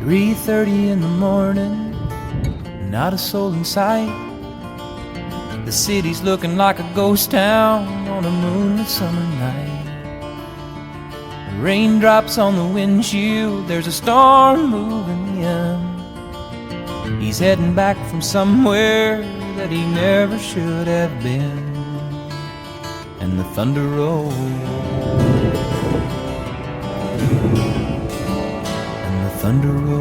3:30 in the morning, not a soul in sight. The city's looking like a ghost town on a moonlit summer night. Raindrops on the windshield, there's a storm moving in. He's heading back from somewhere that he never should have been. And the thunder rolls, and the thunder rolls.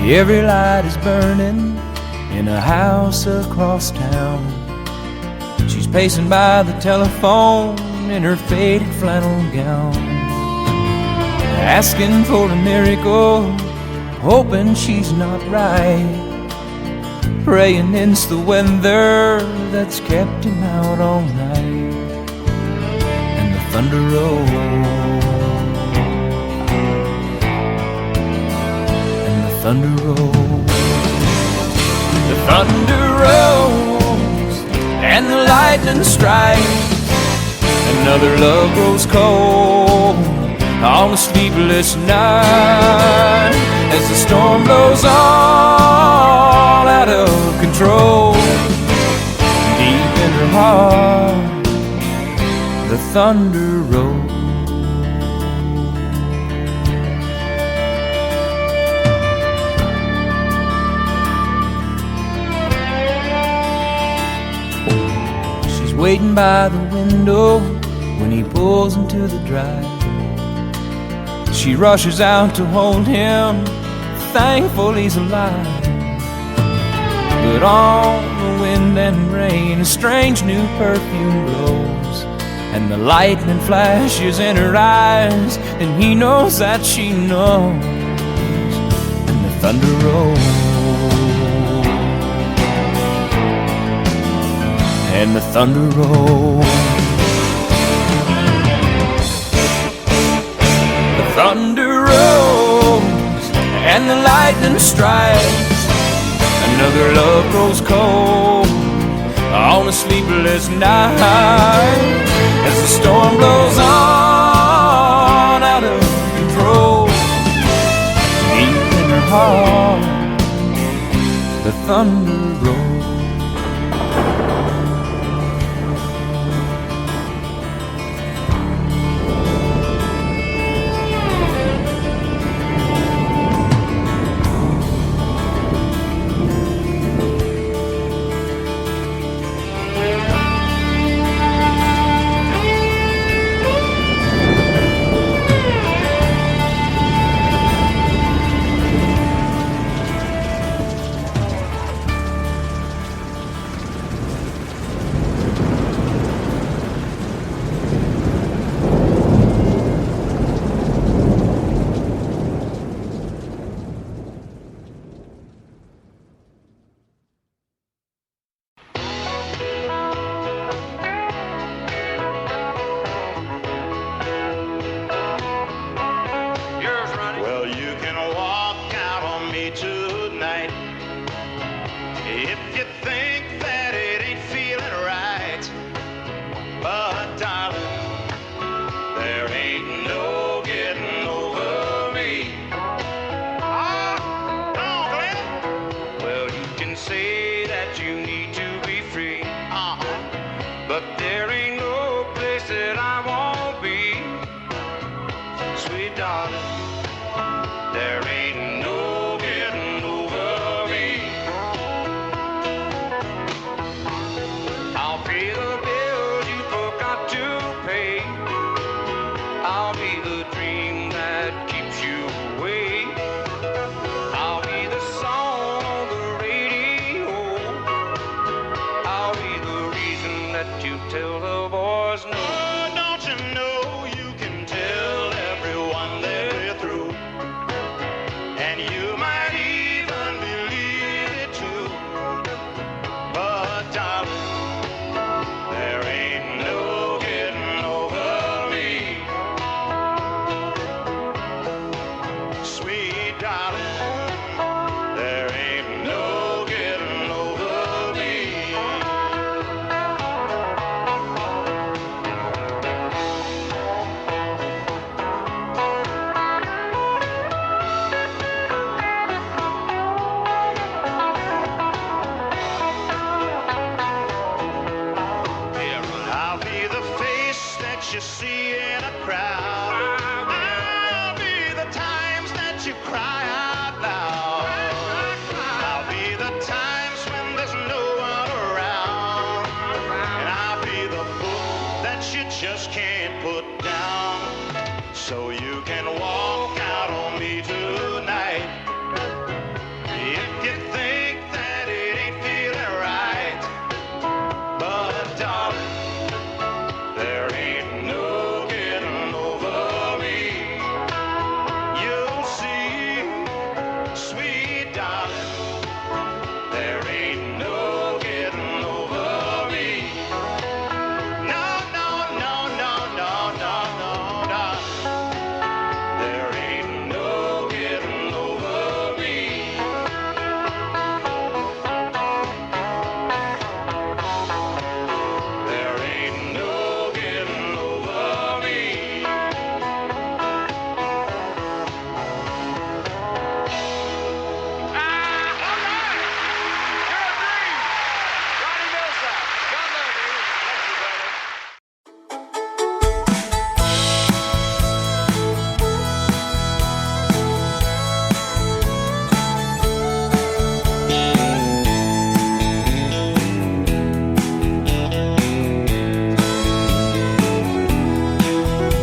Every light is burning in a house across town. She's pacing by the telephone in her faded flannel gown, asking for a miracle, hoping she's not right, praying it's the weather that's kept him out all night. And the thunder rolls, and the thunder rolls. The thunder rolls, and the lightning strikes. Another love grows cold on a sleepless night, as the storm blows all out of control. Deep in her heart, the thunder rolls. She's waiting by the window when he pulls into the drive. She rushes out to hold him, thankful he's alive. But on the wind and rain, a strange new perfume blows, and the lightning flashes in her eyes, and he knows that she knows. And the thunder rolls, and the thunder rolls. Thunder rolls, and the lightning strikes. Another love grows cold on a sleepless night, as the storm blows on out of control. Deep in her heart, the thunder rolls. you see in a crowd. I'll be the times that you cry out loud. I'll be the times when there's no one around. And I'll be the book that you just can't put down. So you can walk out on me tonight. If you think that it ain't feeling right. But darling, there ain't no getting over me. You'll see, sweet darling, there ain't no getting over me. No, no, no, no, no, no, no, no. There ain't no getting over me. There ain't no getting over me. All right. You're a dream. Ronnie Milsap. God love you. Thank you, brother.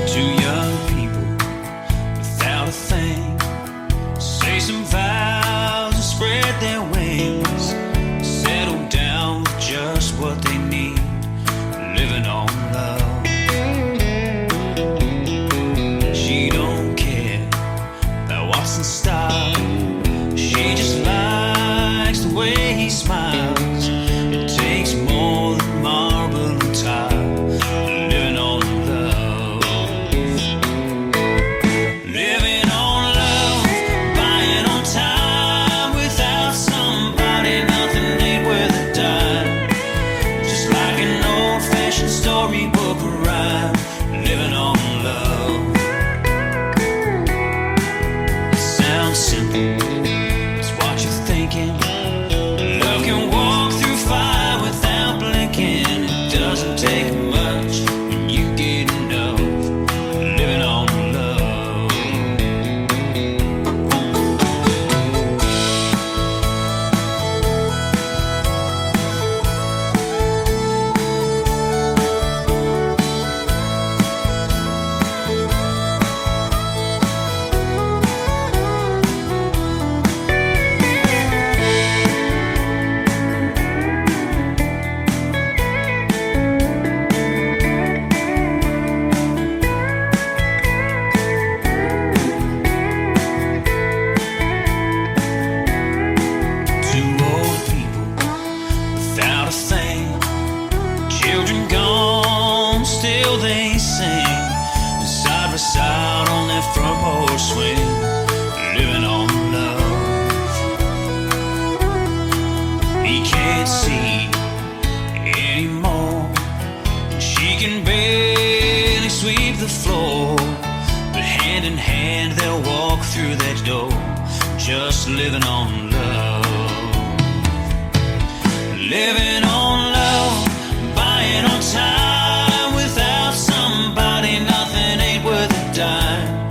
Two young people without a thing say some vows and spread their wings, settle down with just what they need, living on love. She don't care about what's in style, she just likes the way he smiles. It takes more than marble and tile, living on love. Living on love, buying on time. Without somebody, nothing ain't worth a dime. Just like an old-fashioned storybook rhyme, living on love. It sounds simple, it's what you're thinking. Love can walk through fire without blinking. It doesn't take much when you get enough, living on love. Two old people without a thing, children gone, still they sing, side by side on their front porch swing, living on love. He can't see anymore, she can barely sweep the floor, but hand in hand they'll walk through that door, just living on love. Living on love, buying on time. Without somebody, nothing ain't worth a dime.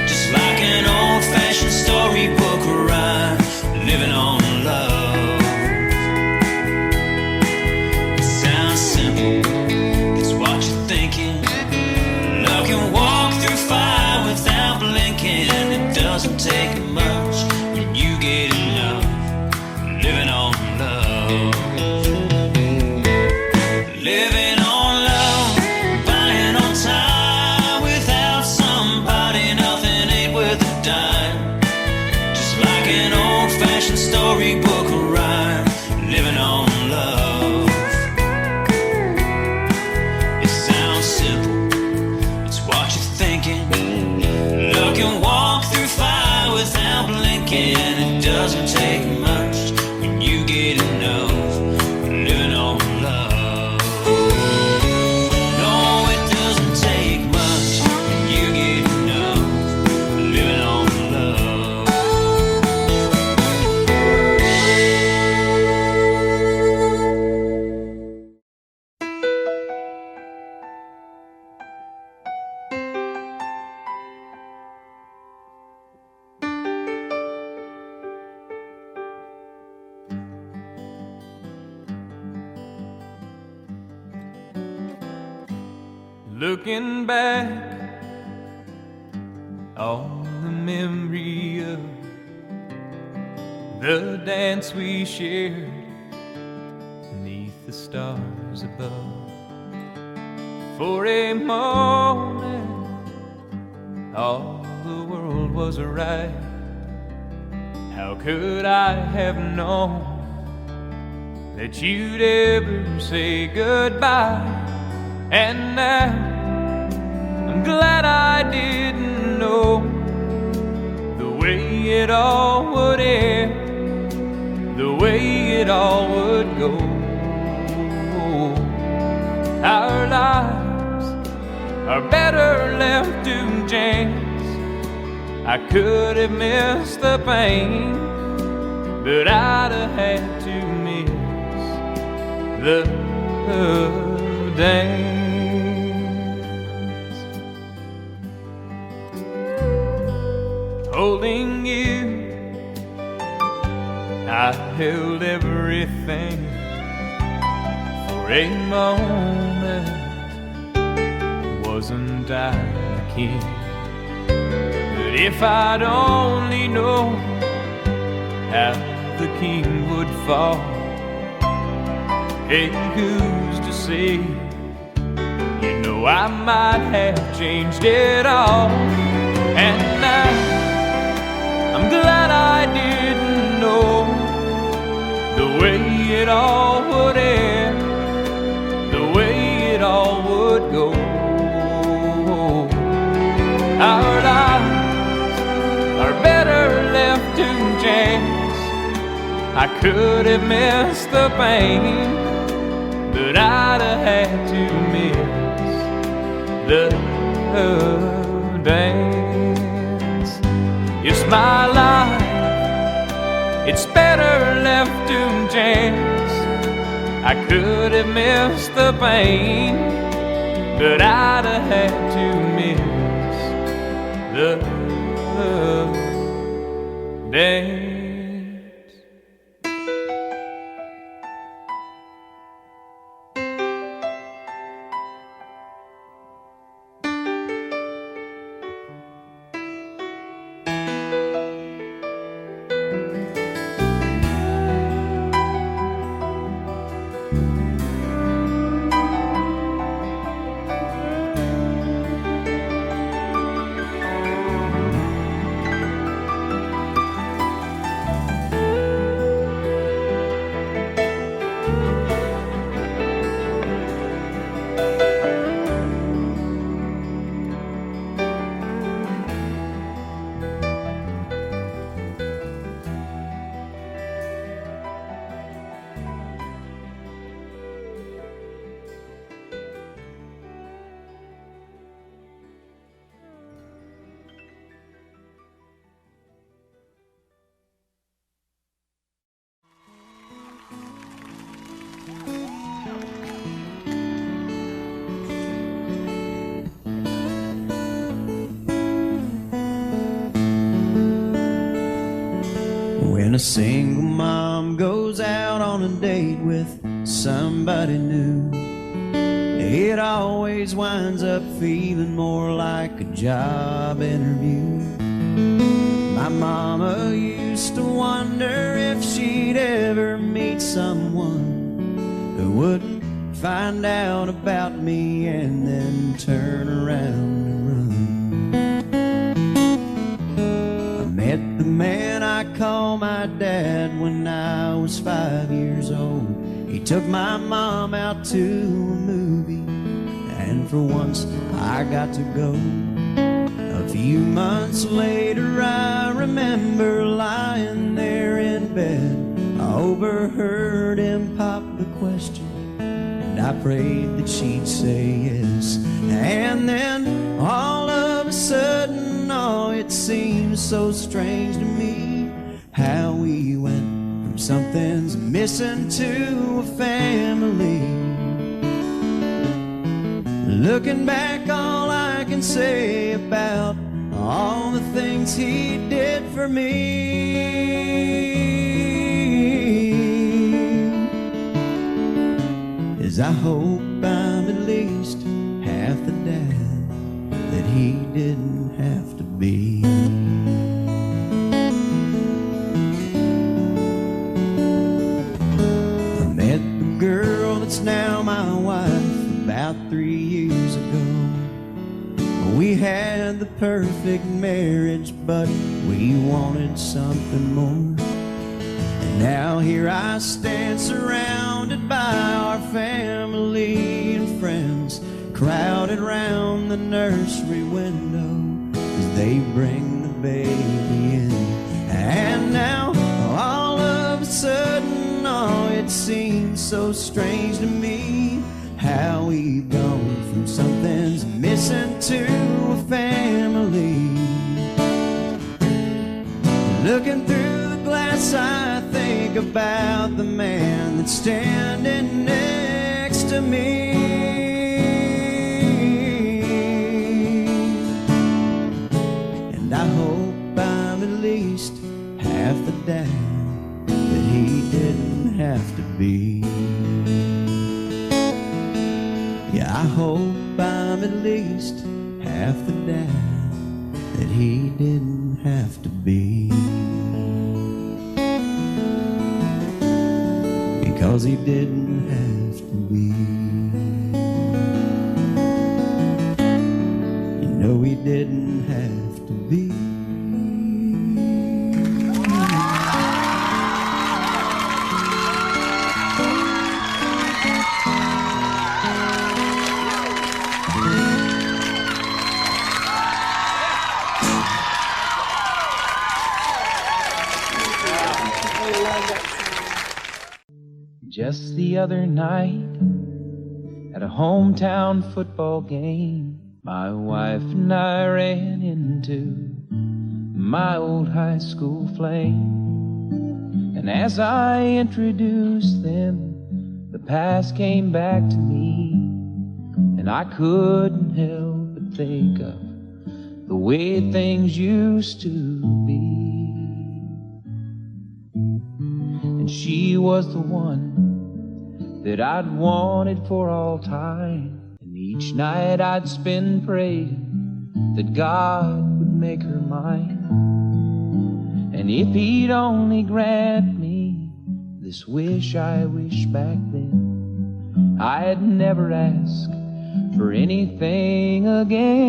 Just like an old-fashioned storybook rhyme, living on love. It sounds simple, it's what you're thinking. Love can walk through fire without blinking. It doesn't take much when you get enough, living on love. Looking back on the memory of the dance we shared beneath the stars above. For a moment, all the world was right. How could I have known that you'd ever say goodbye? And now I'm glad I didn't know the way it all would end, the way it all would go. Our lives are better left to chance. I could have missed the pain, but I'd have had to miss the dance. Holding you, I held everything. For a moment, wasn't I the king? But if I'd only known how the king would fall, hey, who's to say? You know I might have changed it all. And now I'm glad I didn't know the way it all would end, the way it all would go. Our lives are better left to chance. I could have missed the pain, but I'd have had to miss the dance. It's my life, it's better left to chance. I could have missed the pain, but I'd have had to miss the dance. When a single mom goes out on a date with somebody new, it always winds up feeling more like a job interview. My mama used to wonder if she'd ever meet someone who wouldn't find out about me and then turn around and run. I met the man I call my dad when I was 5 years old. He took my mom out to a movie, and for once I got to go. A few months later I remember lying there in bed. I overheard him pop the question, and I prayed that she'd say yes. And then all of a sudden, oh, it seems so strange to me how we went from something's missing to a family. Looking back, all I can say about all the things he did for me is I hope I'm at least half the dad didn't have to be. I met the girl that's now my wife about 3 years ago. We had the perfect marriage, but we wanted something more. And now here I stand surrounded by our family and friends, crowded round the nursery window as they bring the baby in. And now all of a sudden, oh, it seems so strange to me how we've gone from something's missing to a family. Looking through the glass, I think about the man that's standing next to me. And I hope I'm at least half the dad that he didn't have to be. Yeah, I hope I'm at least half the dad that he didn't have to be. Because he didn't have to be. You know he didn't have to be. Just the other night, at a hometown football game, my wife and I ran into my old high school flame. And as I introduced them, the past came back to me, and I couldn't help but think of the way things used to be. And she was the one that I'd wanted for all time. And each night I'd spend praying that God would make her mine. And if he'd only grant me this wish I wish back then, I'd never ask for anything again.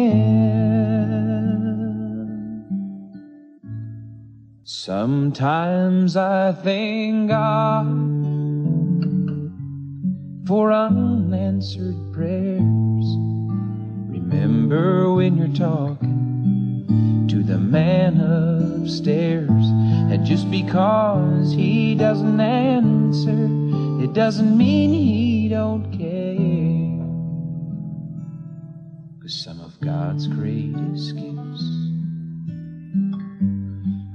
Sometimes I thank God for unanswered prayers. Remember when you're talking to the man upstairs, and just because he doesn't answer, it doesn't mean he don't care. 'Cause some of God's greatest gifts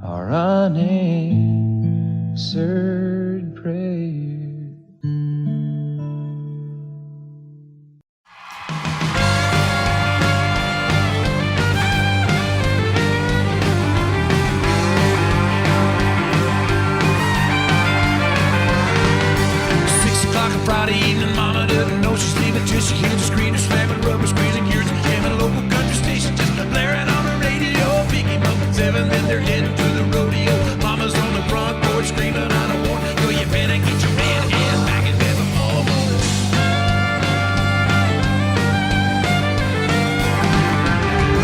are unanswered prayers. Friday evening, mama doesn't know she's leaving till she hears the screamers slamming, rubber squeezing gears, jamming a local country station, just blaring on the radio. Pick him up at 7, then they're heading to the rodeo. Mama's on the front porch screaming out a warn. Go, you better get your man ass back in bed before morning.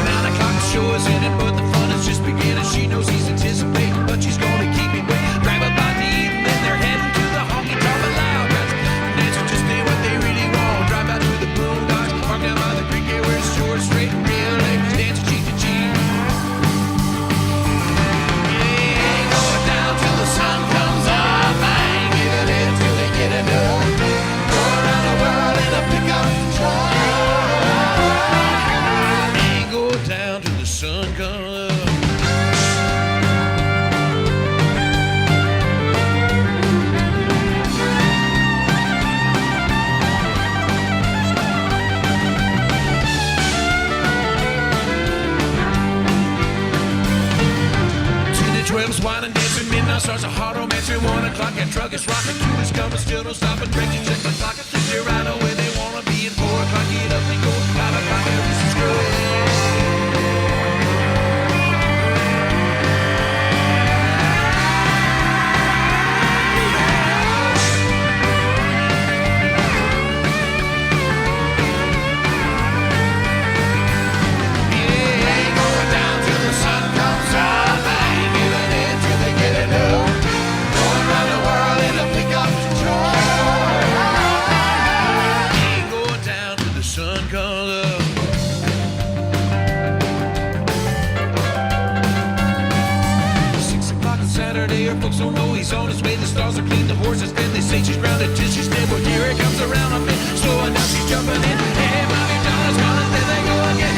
9 o'clock, the show is ending, but the fun is just beginning. She knows he's anticipating, but she's gonna keep him waiting. Grab a bite to eat, and then they're heading to the honky tonk loud. Just do what they really want. Drive out to the boondocks, he's on his way. The stalls are clean, the horses fed. They say she's grounded till she's dead. Well, here it comes around a bit. Slowing down, she's jumping in. Hey, mommy, Donna's gone, and there they go again.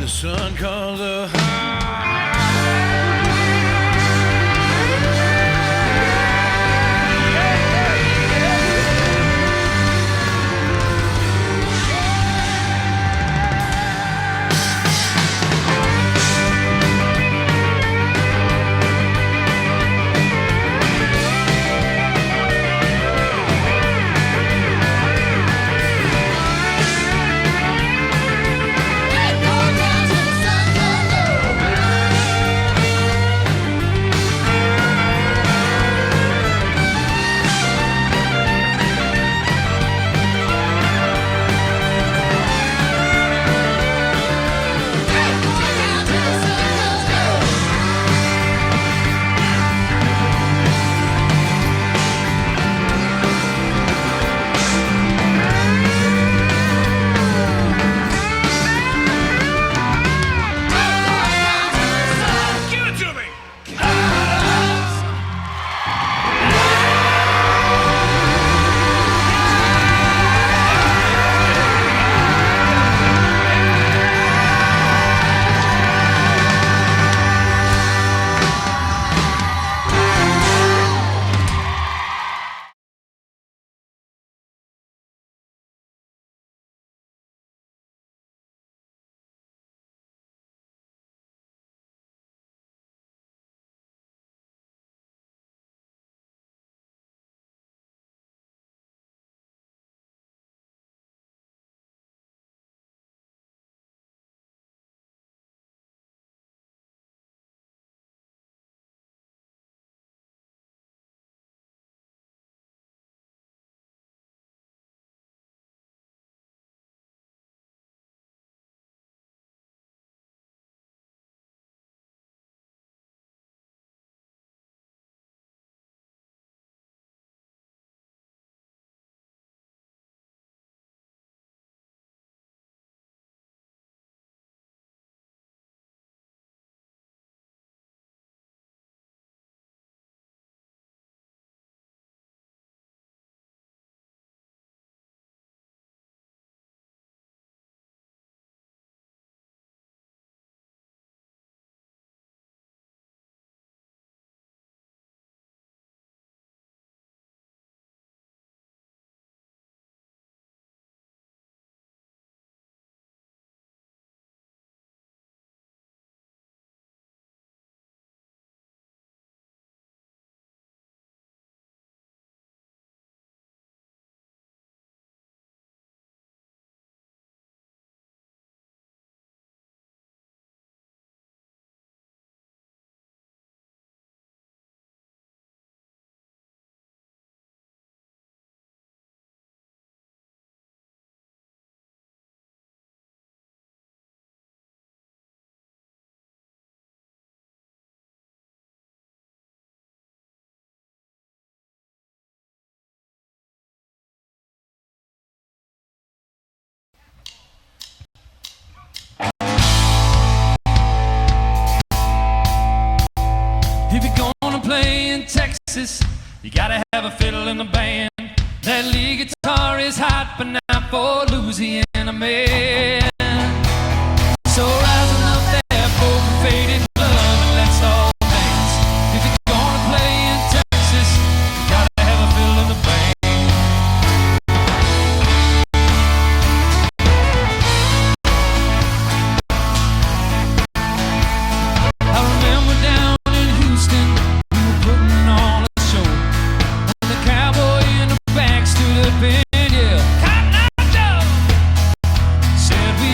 Sun called the If you're gonna play in Texas, you gotta have a fiddle in the band. That lead guitar is hot, but not for Louisiana man. So rising up there, broken faded love, and let's all dance. If you're gonna play in Texas, you gotta have a fiddle in the band. I remember down in Houston, we were putting on a show. And the cowboy in the back stood up and yelled, "Cotton Eye Joe!" Said we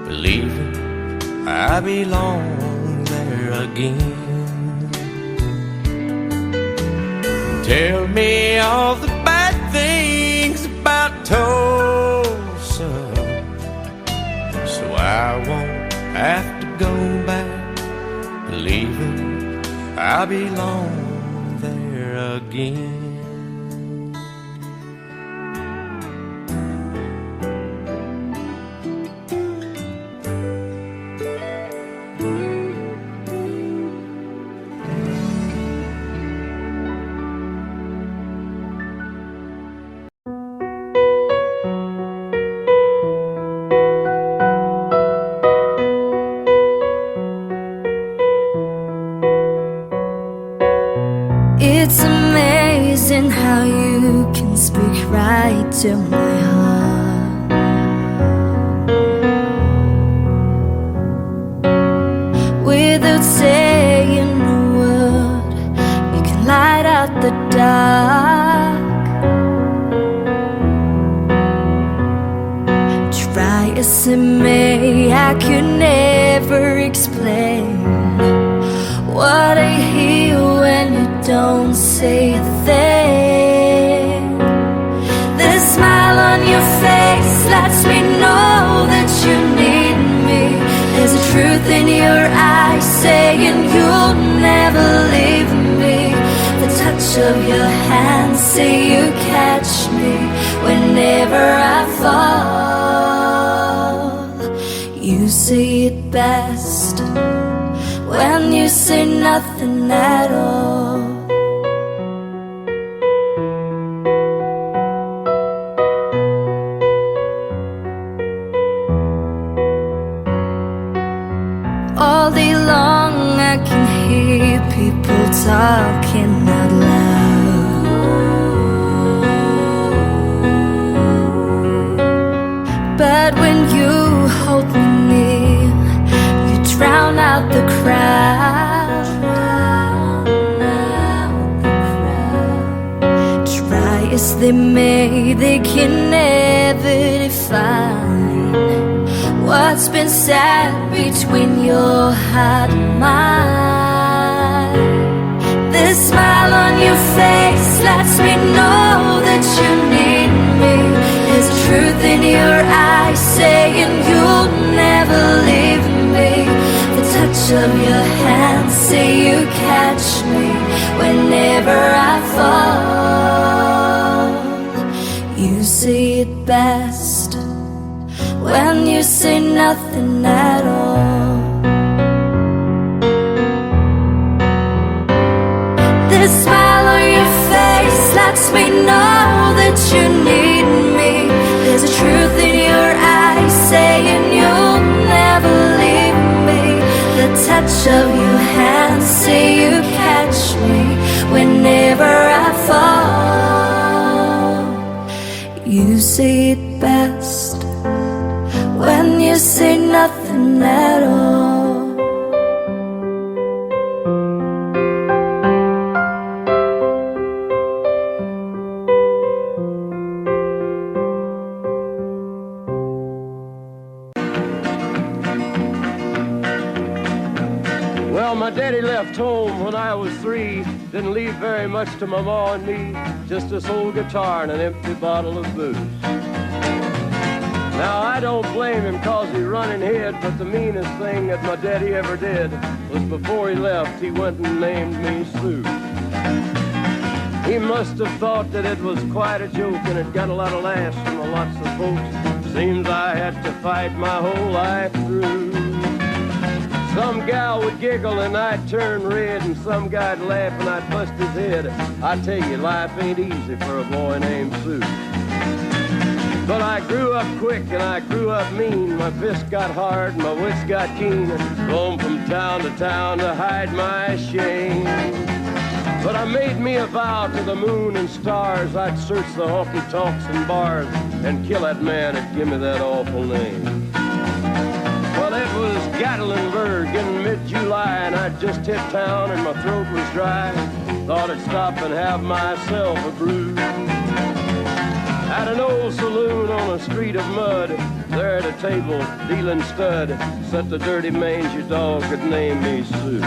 believing I belong there again. Tell me all the bad things about Tullsa, so I won't have to go back, believing I belong there again. It's amazing how you can speak right to my heart. Without saying a word, you can light out the dark. Try as it may, I could never explain what I hear when you don't say a thing. The smile on your face lets me know that you need me. There's a truth in your eyes saying you'll never leave me. The touch of your hand say you catch me whenever I fall. You say it best when you say nothing at all. All day long I can hear people talking out loud, but when you hold me near, you drown out the crowd. Try as they may, they can never define what's been said between your heart and mine. The smile on your face lets me know that you need me. There's a truth in your eyes saying you'll never leave me. The touch of your hand say you catch me whenever I fall. You say it best when you say nothing at all. The smile on your face lets me know that you need me. There's a truth in your eyes saying you'll never leave me. The touch of your hand say you catch me whenever I fall. You say it best when you say nothing at all. Well, my daddy left home when I was 3. Didn't leave very much to my ma and me, just this old guitar and an empty bottle of booze. Now, I don't blame him 'cause he running hid, but the meanest thing that my daddy ever did was before he left, he went and named me Sue. He must have thought that it was quite a joke, and it got a lot of laughs from lots of folks. Seems I had to fight my whole life through. Some gal would giggle and I'd turn red, and some guy'd laugh and I'd bust his head. I tell you, life ain't easy for a boy named Sue. But I grew up quick and I grew up mean. My fists got hard and my wits got keen. Roamed from town to town to hide my shame. But I made me a vow to the moon and stars, I'd search the honky-tonks and bars and kill that man that give me that awful name. Well, it was Gatlinburg in mid-July, and I'd just hit town and my throat was dry. Thought I'd stop and have myself a brew. At an old saloon on a street of mud, There at a table, dealing stud, sat the dirty mangy dog that named me Sue.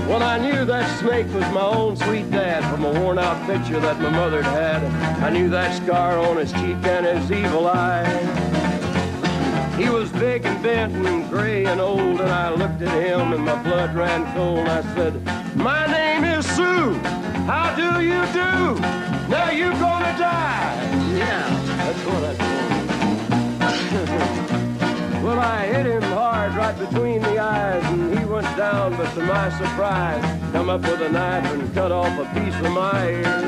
Well, I knew that snake was my own sweet dad from a worn-out picture that my mother'd had. I knew that scar on his cheek and his evil eye. He was big and bent and gray and old, and I looked at him and my blood ran cold. And I said, "My name is Sue. How do you do? Now you're gonna die." Yeah, that's what I told him. Well, I hit him hard right between the eyes, and he went down, but to my surprise, come up with a knife and cut off a piece of my ear.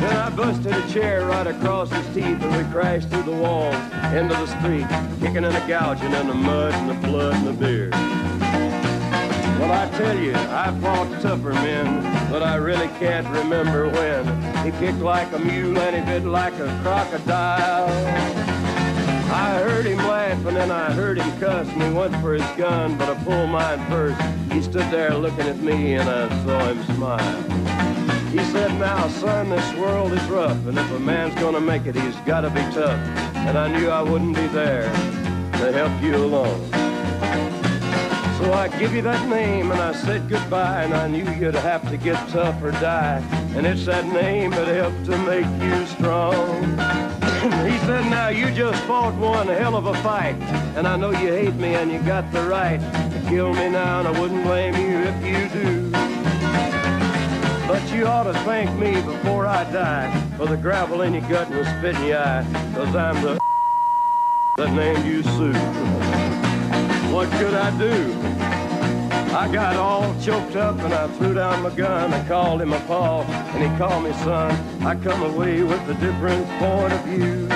Then I busted a chair right across his teeth, and we crashed through the walls into the street, kicking and gouging in the mud and the blood and the beer. Well, I tell you, I fought tougher men, but I really can't remember when. He kicked like a mule and he bit like a crocodile. I heard him laugh and then I heard him cuss, and he went for his gun, but I pulled mine first. He stood there looking at me and I saw him smile. He said, "Now, son, this world is rough, and if a man's gonna make it, he's gotta be tough." And I knew I wouldn't be there to help you along. So I give you that name and I said goodbye, and I knew you'd have to get tough or die. And it's that name that helped to make you strong. He said, "Now you just fought one hell of a fight, and I know you hate me and you got the right to kill me now, and I wouldn't blame you if you do. But you ought to thank me before I die for the gravel in your gut and the spit in your eye, 'cause I'm the that named you Sue." What could I do? I got all choked up and I threw down my gun. I called him a paw and he called me son. I come away with a different point of view.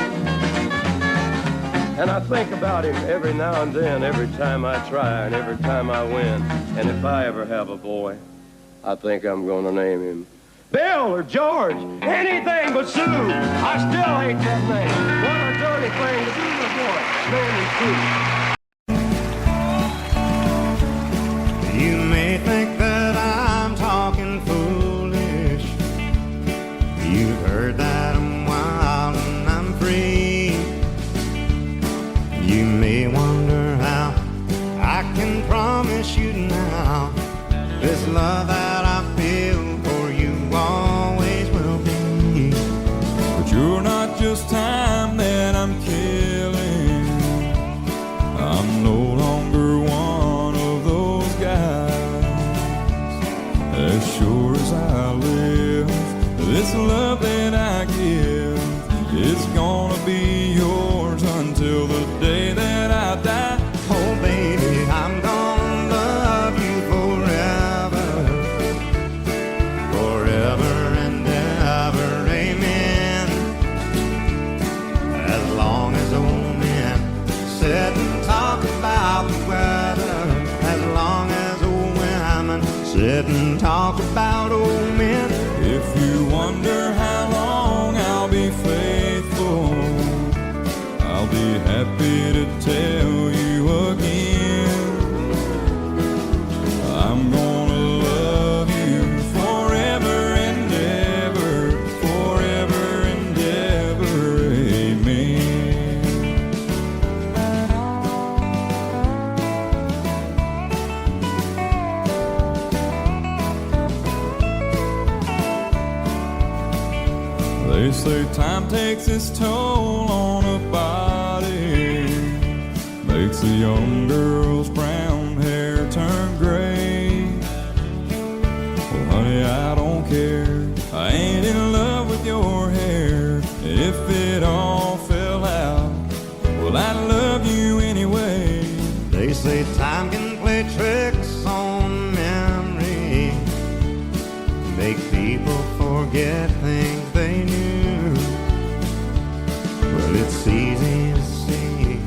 And I think about him every now and then, every time I try and every time I win. And if I ever have a boy, I think I'm gonna name him Bill or George, anything but Sue. I still hate that name. What a dirty thing to do to a boy. Name him Sue. You may think that I'm talking foolish. You've heard that I'm wild and I'm free. You may wonder how I can promise you now this love that I feel for you always will be. But you're not just time that I'm killing. I'm no longer one of those guys. As sure as I live, this love that I give is gonna be yours until the day that I die. Oh baby, I'm gonna love you forever, forever and ever, amen. As long as old men sit and talk about the weather, as long as old women sit and talk about old men. If you wonder how long I'll be faithful, I'll be happy to tell you again. I'm gonna love you forever and ever, forever and ever, amen. They say time takes its toll on a body, makes a young girl's brown hair turn gray. Well, honey, I don't care. I ain't in love with your hair. If it all fell out, well, I love you anyway. They say time can play tricks on memory, make people forget things they knew. Well, it's easy to see,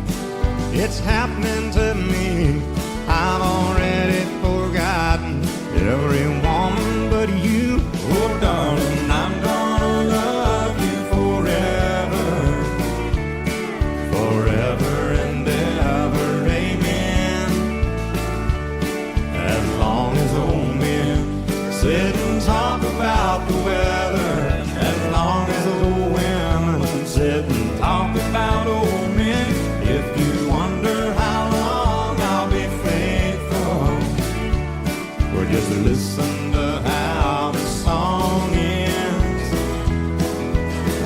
it's happening to me. I've already forgotten every woman but you. Oh, darling, I'm gonna love you forever, Forever and ever, amen. As long as old men sit and talk about the weather, as long as old women sit and talk about wonder how long I'll be faithful, or just listen to how the song ends.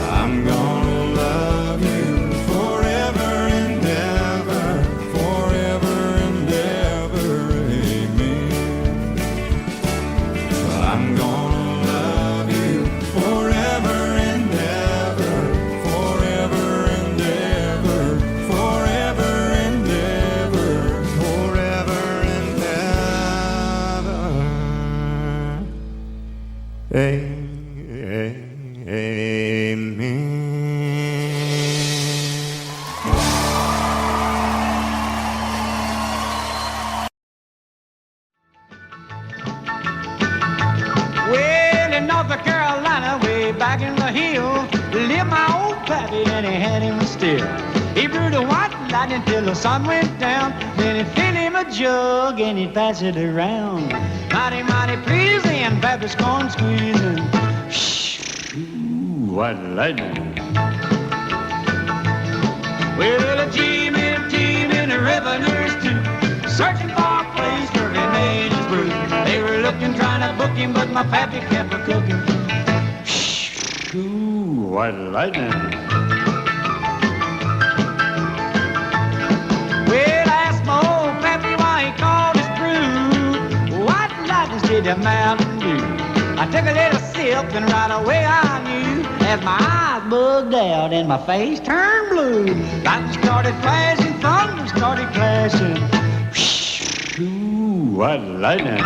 I'm gonna love you forever and ever, forever and ever, amen. I'm gonna love you forever and ever, forever and ever, forever and ever, forever and ever. Amen. Well, in North Carolina, way back in the hills, lived my old pappy and he had him still. He brewed a white lightning till the sun went down. Then he'd fill him a jug and he'd pass it around. Mighty, mighty pleasing, Baptist corn squeezing. Shh, ooh, white lightning. Well, a team and the revenues too, searching for a place where he made his brew. They were looking, trying to book him, but my pappy kept a cooking. Shh, ooh, white lightning. Well, I asked my old pappy why he called his brew white lightning did the Mountain Dew. I took a little sip and right away I knew, as my eyes bugged out and my face turned blue. Lightning started flashing, thunder started clashing. Ooh, white lightning.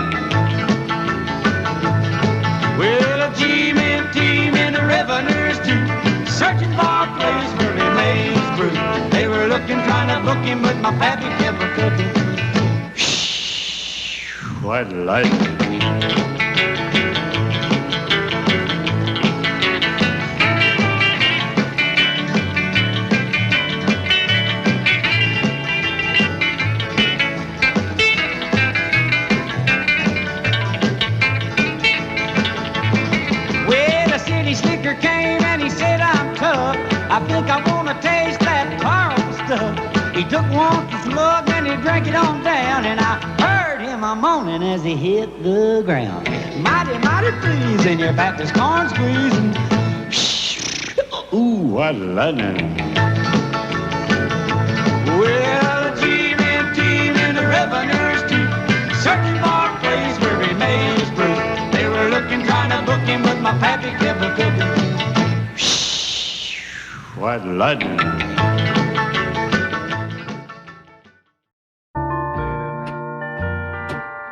Well, a team and the revenues too, searching for a place where he made his brew. They were looking, trying to book him, but my pappy kept a cooking. White lightning. Came and he said, I'm tough. I think I want to taste that powerful stuff. He took one slug and he drank it on down, and I heard him a moaning as he hit the ground. Mighty, mighty pleasing, your Baptist corn squeezing. Ooh, what lightning. Well, the team and the revenues too, searching for a place where he made his brew. They were looking, trying to book him, but my pappy kept a cooking. White lightning.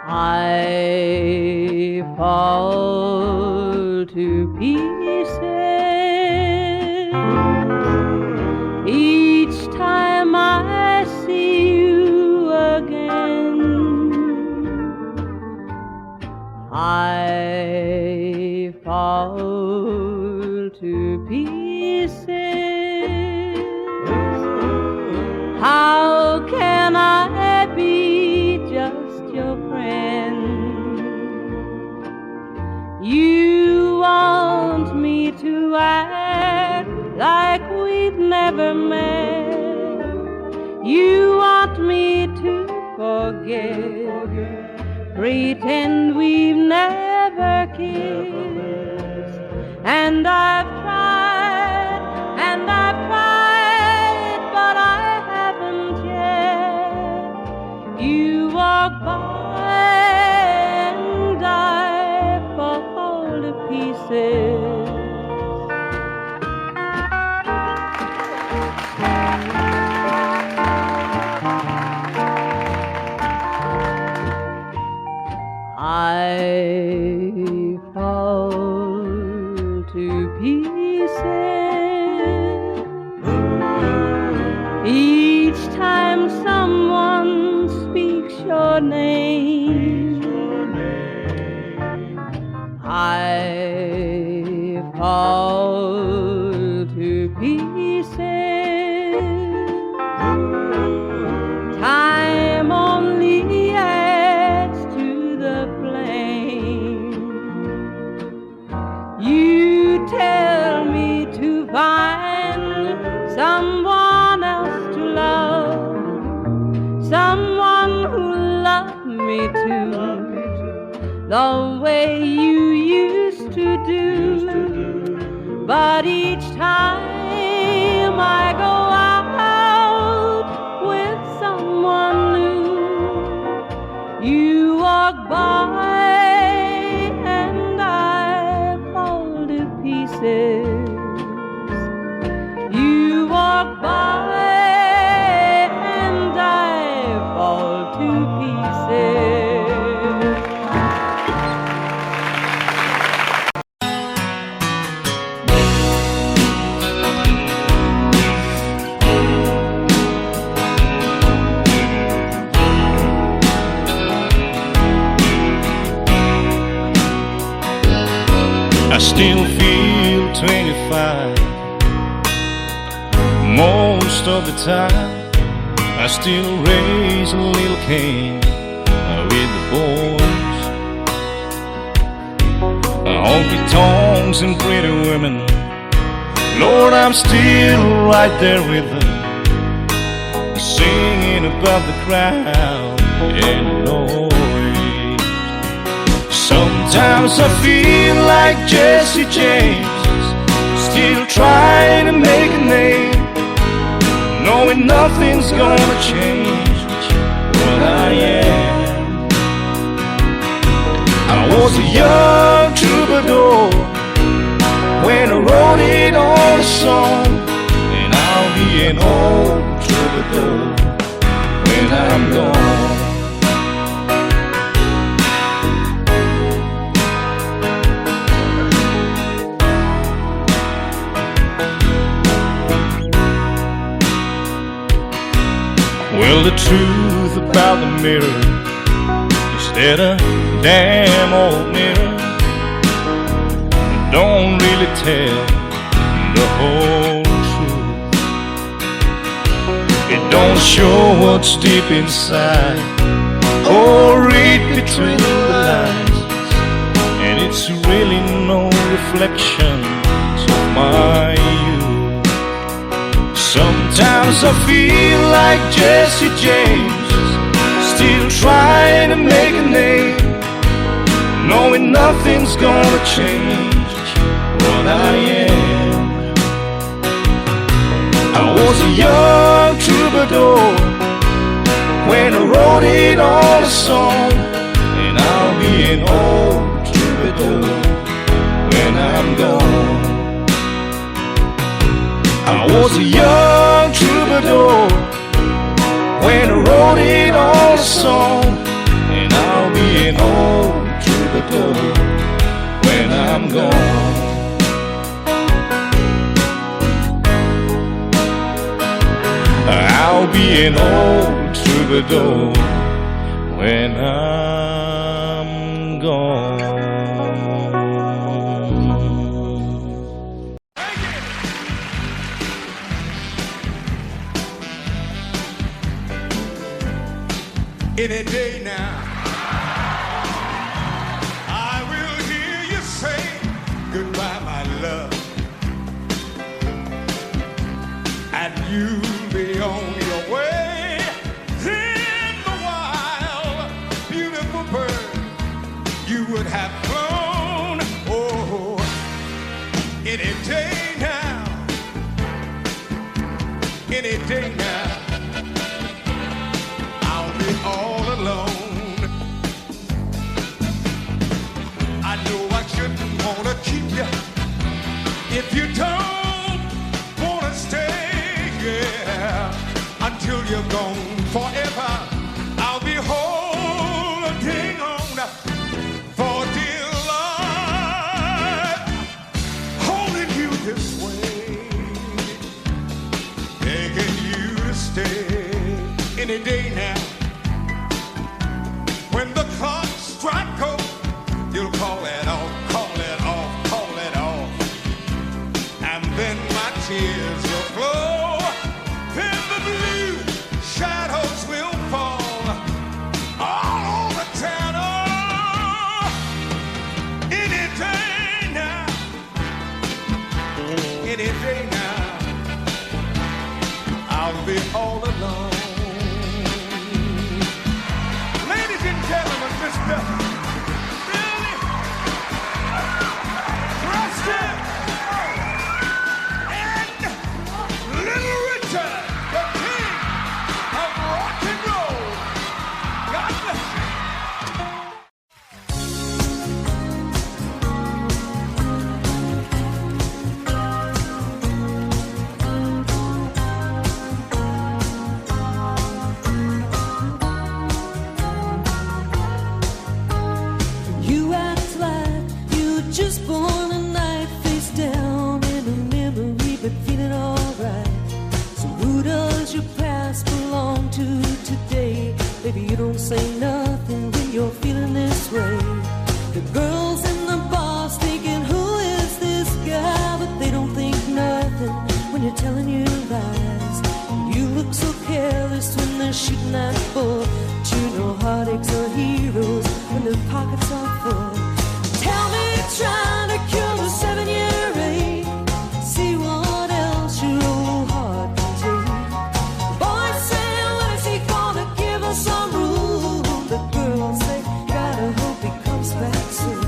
I fall to pieces each time I see you again. I fall to pieces. How can I be just your friend? You want me to act like we've never met. You want me to forget, pretend we've never kissed. And I've tried, but I haven't yet. You walk by and I fall to pieces. I fall to pieces each time someone speaks your name. I fall to pieces. Time only adds to the flame. You tell me to find someone else to love, someone who loved me too, the way you used to do. But each time I go out with someone new, you walk by and I fall to pieces. You walk by and I fall to pieces. I still feel 25 most of the time. I still raise a little cane with the boys. Honky tonks and pretty women, Lord, I'm still right there with them, singing above the crowd and noise. Sometimes I feel like Jesse James, still trying to make a name, knowing nothing's gonna change what I am. I was a young troubadour when I wrote it on a song, and I'll be an old troubadour when I'm gone. Well, the truth about the mirror is that a damn old mirror don't really tell the whole truth. It don't show what's deep inside or read between the lines, and it's really no reflection of my youth. Sometimes I feel like Jesse James, still trying to make a name, knowing nothing's gonna change what I am. I was a young troubadour when I wrote it on a song, and I'll be an old troubadour when I'm gone. I was a young troubadour when I wrote it on a song, and I'll be an old troubadour when I'm gone. I'll be an old troubadour when I'm gone. Any day now, I will hear you say goodbye, my love, and you'll be on your way. In the wild, beautiful bird, you would have flown. Oh, any day now, any day now. All alone. I know I shouldn't wanna keep you if you don't wanna stay, yeah. Until you're gone forever, I'll be holding on for dear life, holding you this way, begging you to stay any day now. When the clock strikes cold, you'll call it off, call it off, call it off. And then my tears will flow, then the blue shadows will fall all over town. Oh, any day now, any day now, I'll be all alone. folks ain't nothing when you're feeling this way. The girls in the bars thinking, who is this guy? But they don't think nothing when you're telling you lies. You look so careless when they're shooting at bull. But you know heartaches are heroes when their pockets are full. Tell me you're trying to cure the 7-year ache. See what else your old heart can take. Boys say, when is he gonna give us some room? The girls say, gotta hope he comes back soon.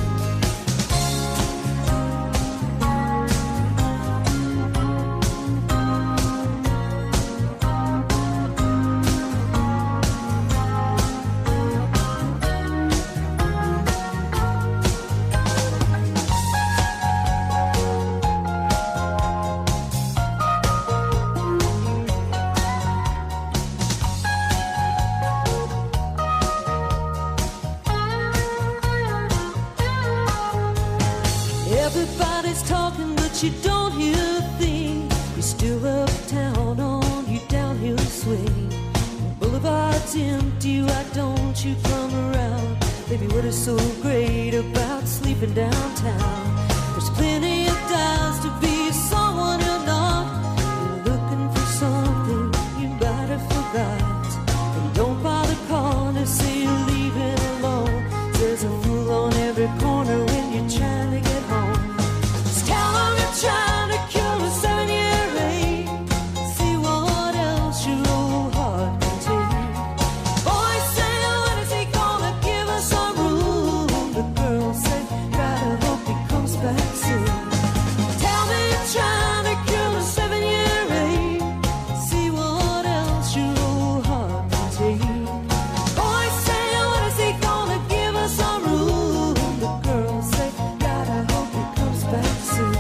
Everybody's talking, but you don't hear a thing. You're still uptown on your downhill swing. Boulevard's empty, why don't you come around? Baby, what is so great about sleeping downtown? There's plenty of times to be someone you're not. You're looking for something you might have forgot. And don't bother calling to say you're leaving alone. There's a fool on every corner when you're trying to get home. Just tell them you're trying to cure a 7-year ache. See what else your old heart can take. Boys say, when is he gonna give us some room? The girls say, gotta hope he comes back soon. Tell me you're trying to cure a 7-year ache. See what else your old heart can take. Boys say, when is he gonna give us some room? The girls say, gotta hope he comes back soon.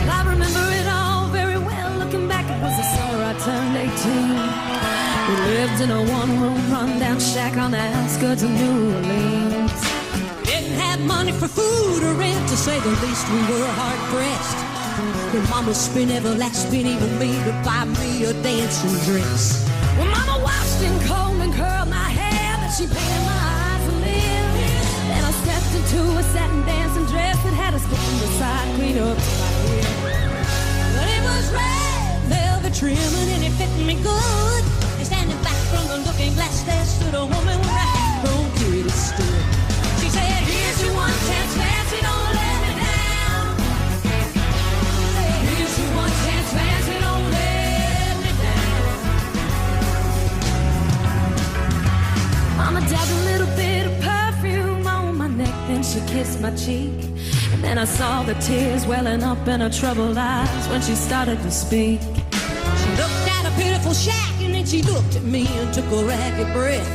I remember it all very well. Looking back, it was the summer I turned 18. We lived in a one-room rundown shack on the outskirts of New Orleans. We didn't have money for food or rent, to say the least. We were hard-pressed. When Mama spent every last penny for me to buy me a dancing dress. When Mama washed and combed and curled my hair, but she painted my eyes a little. Then I stepped into a satin dancing dress that had a split in the side, clean up to my ear. But it was red velvet trimming and it fit me good. And standing back from the looking glass, there stood a woman with a half-grown kid that stood. She said, here's your one chance, fancy, don't let me down. Here's your one chance, fancy, don't let me down. Mama dabbed a little bit of perfume on my neck, then she kissed my cheek. And then I saw the tears welling up in her troubled eyes when she started to speak. She looked at a pitiful shack and then she looked at me and took a ragged breath.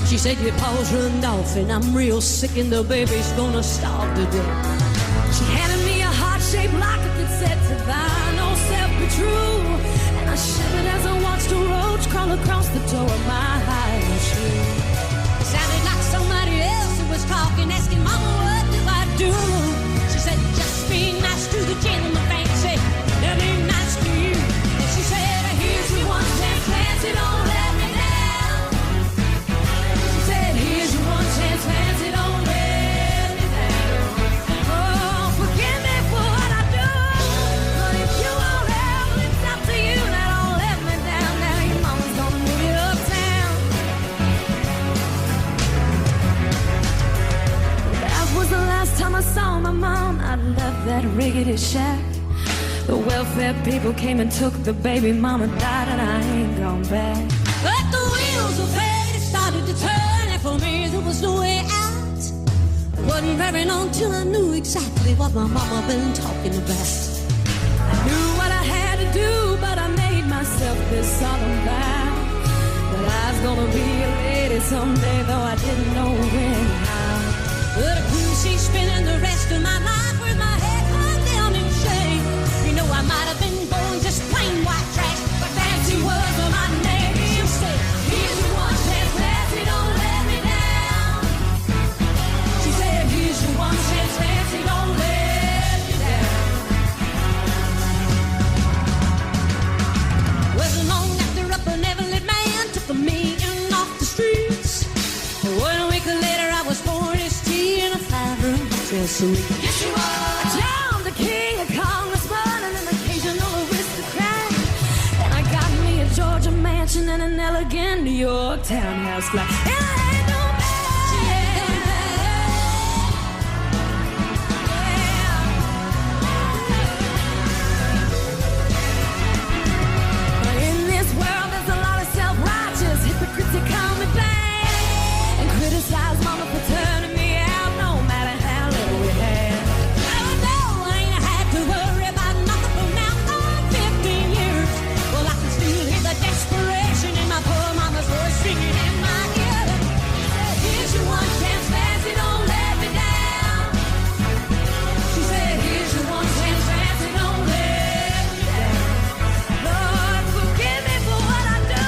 She said, your paws run off and I'm real sick and the baby's gonna starve to death. She handed me a heart-shaped locket that said, to thine old self be true. And I shivered as I watched a roach crawl across the toe of my high shoe. It sounded like somebody else who was talking, asking Mama, what do I do? She said, just be nice to the gentleman, fancy, they'll be nice to you. And she said, here's your one chance, fancy, don't let me down. She said, here's your one chance, fancy, don't let me down. Oh, forgive me for what I do, but if you won't help, it's up to you. Now don't let me down. Now your mama's gonna move you uptown. that rickety shack. The welfare people came and took the baby, mama died and I ain't gone back. But the wheels of fate started to turn, and for me there was no way out. It wasn't very long till I knew exactly what my mama been talking about. I knew what I had to do, but I made myself this solemn vow that I was gonna be a lady someday, though I didn't know when and how. But I couldn't see spending the rest of my life with my head hung down in shame. You know I might have been born just plain white trash, but fancy words were my name. She said, here's your one chance, Nancy, don't let me down. She said, here's your one chance, Nancy, don't let me down. Wasn't long after up an Evelyn man took me in off the streets. 1 week later I was born as tea in a 5-room hotel suite. Yes, you are. John the King, a congressman, and an occasional aristocrat. And I got me a Georgia mansion and an elegant New York townhouse flat. And I ain't no man. In this world there's a lot of self-righteous hypocrites that call me bad and criticize mama for turning me out, no matter how little we had. Oh no, I ain't had to worry about nothing from now on 15 years. Well, I can still hear the desperation in my poor mama's voice singing in my ear. Here's your one chance, Nancy, don't let me down. She said, here's your one chance, Nancy, don't let me down. Lord, forgive me for what I do,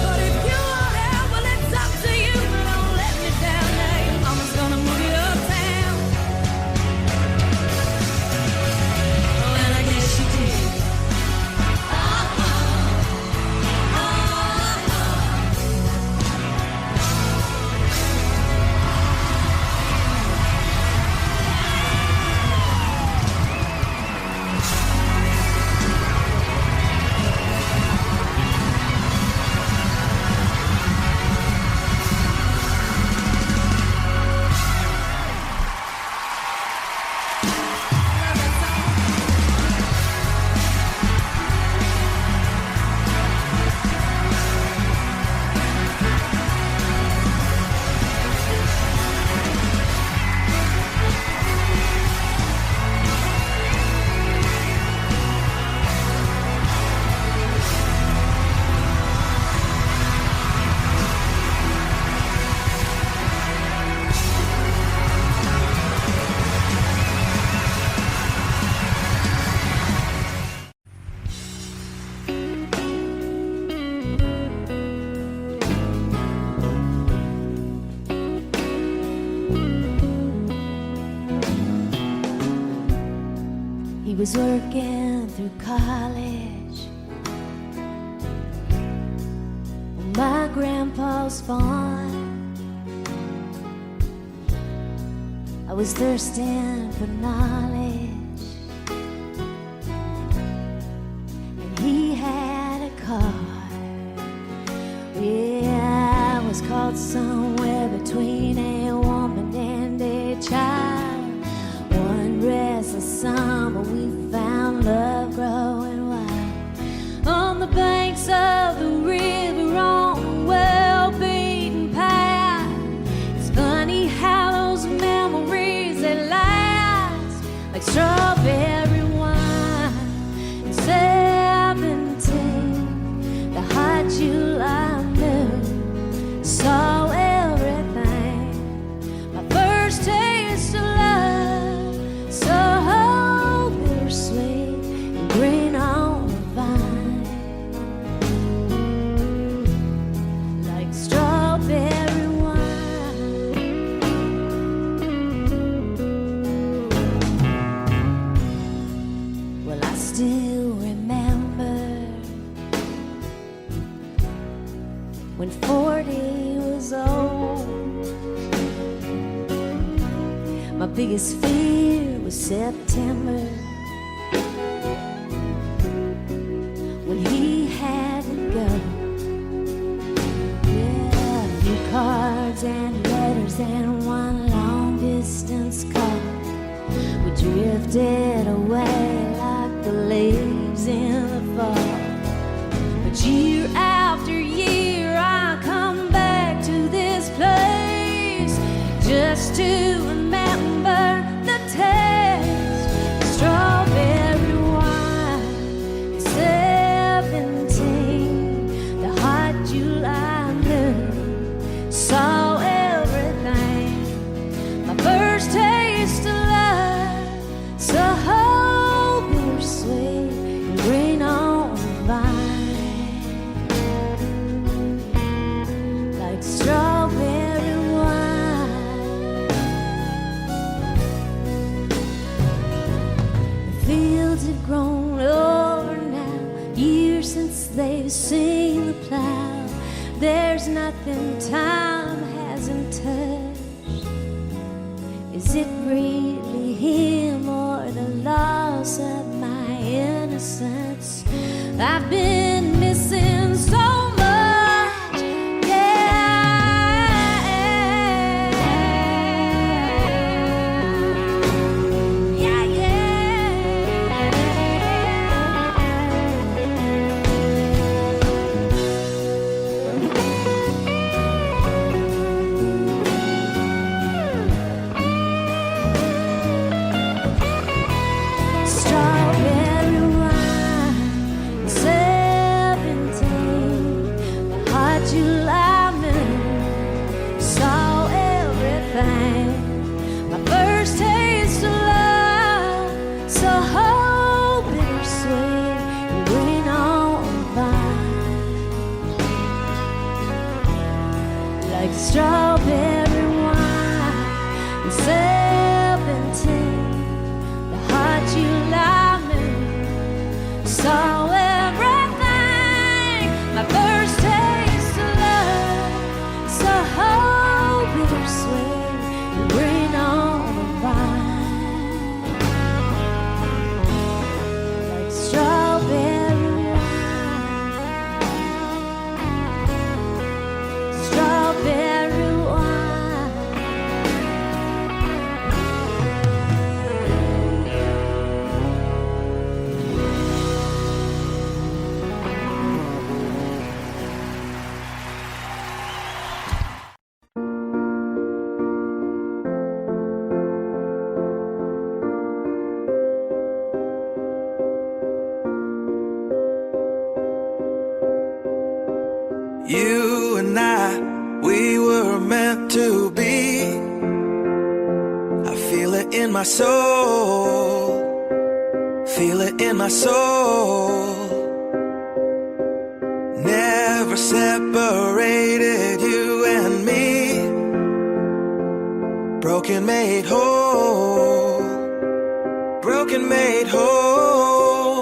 but if you want help, well, it's up to you. But don't let me down now, your mama's gonna move you uptown. Oh, and I guess she did. He was working through college on my grandpa's farm. I was thirsting for knowledge, and he had a car. Yeah, I was caught somewhere between a woman and a child. One restless summer we found love growing wild on the banks of the river on a well-beaten path. It's funny how those memories, they last like strawberry wine. In 17, the hot July moon saw everything. My first taste of love, so bittersweet and green on the vine, like strawberry wine. Well, I still remember when 40 was old. My biggest fear was September, when he had to go. Yeah, a few cards and letters and one long distance call. We drifted away like the leaves in the fall. But year after year I come back to this place just to remember the taste of strawberry wine. 17, the hot July moon saw everything. My first taste of love, so bittersweet and green on the vine, like strawberry wine. The fields have grown over now, years since they've seen the plow. There's nothing time hasn't touched. Is it really him or the loss of my innocence? I've been missing so much, yeah, yeah, yeah. Strawberry wine, 17, the hot July moon saw everything. My first taste of love, so bittersweet and green on the vine, like strawberry wine, 17. Hot July moon saw everything. My first taste of love, so bittersweet and green on the vine, like strawberry wine, strawberry wine. You and I, we were meant to be. I feel it in my soul. Feel it in my soul. Never separated, you and me. Broken made whole. Broken made whole.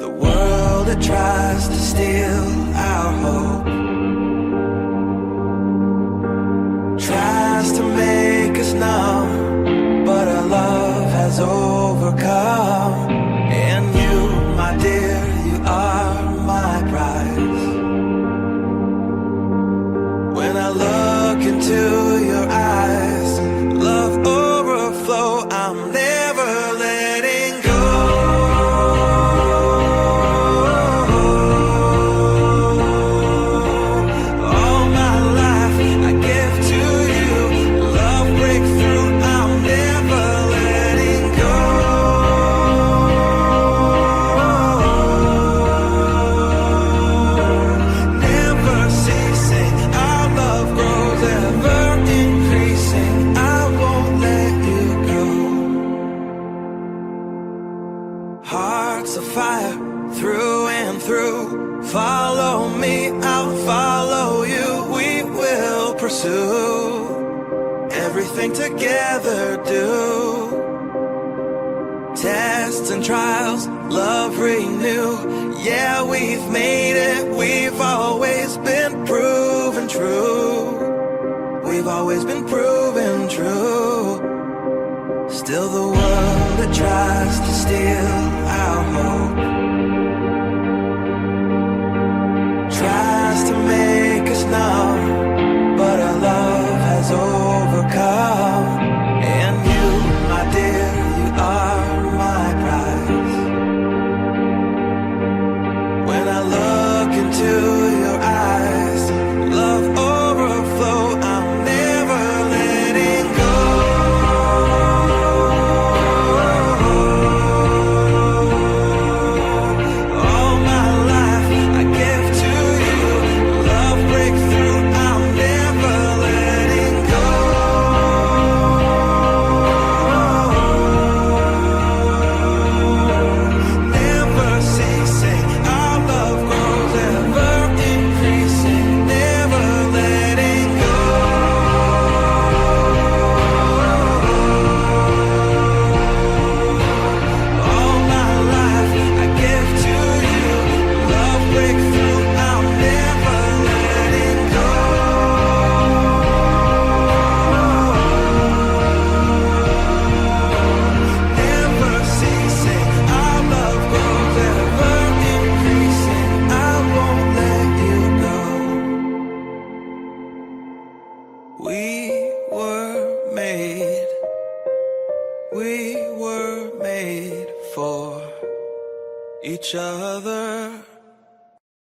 The world that tries to steal our hope tries to make us numb, but our love has overcome. And you, my dear, you are my prize. When I look into your eyes, love overflow, I'm never letting go. All my life I give to you. Love breakthrough, I'm never letting go. Never ceasing, our love grows ever increasing. I won't let you go. Hearts of fire through and through. Follow me, I'll follow you. We will pursue everything together. Do tests and trials, love renew. Yeah, we've made it. We've always been proven true. We've always been proven true. Still the world that tries to steal our hope tries to make us numb, but our love has overcome. And you, my each other.